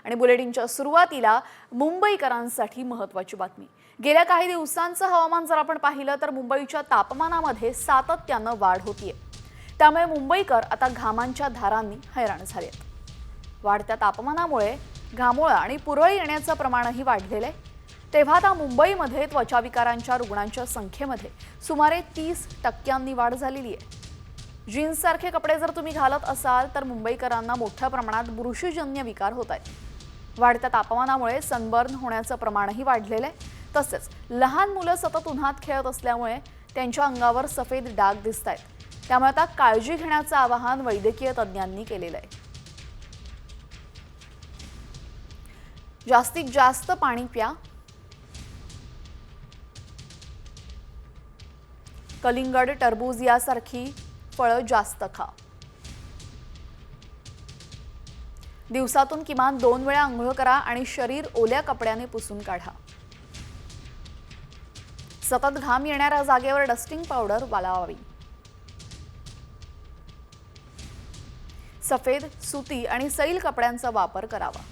आणि बुलेटिनच्या सुरुवातीला मुंबईकरांसाठी महत्त्वाची बातमी। गेल्या काही दिवसांचं हवामान जर आपण पाहिलं तर मुंबईच्या तापमानामध्ये सातत्यानं वाढ होतीये। त्यामुळे मुंबईकर आता घामांच्या धारांनी हैराण झालेत। वाढत्या तापमानामुळे घामोळा आणि पुरळ येण्याचं प्रमाणही वाढलेलं आहे। तेव्हा आता मुंबईमध्ये त्वचाविकारांच्या रुग्णांच्या संख्येमध्ये सुमारे 30% वाढ झालेली आहे। जीन्स सारखे कपडे जर तुम्ही घालत असाल तर मुंबईकरांना मोठ्या प्रमाणात बुरशीजन्य विकार होत आहेत। वाढत्या तापमानामुळे सनबर्न होण्याचं प्रमाणही वाढलेलं आहे। तसेच लहान मुलं सतत उन्हात खेळत असल्यामुळे त्यांच्या अंगावर सफेद डाग दिसतायत। त्यामुळे आता काळजी घेण्याचं आवाहन वैद्यकीय तज्ञांनी केलेलं आहे। जास्तीत जास्त पाणी प्या, कलिंगड, टरबूज यासारखी फळं जास्त खा। दिवसातून किमान 2 वेळा अंघोळ करा आणि शरीर ओल्या कपड्याने पुसून काढा। सतत घाम येणाऱ्या जागेवर डस्टिंग पावडर लावावी। सफेद, सुती आणि सैल कपड्यांचा वापर करावा।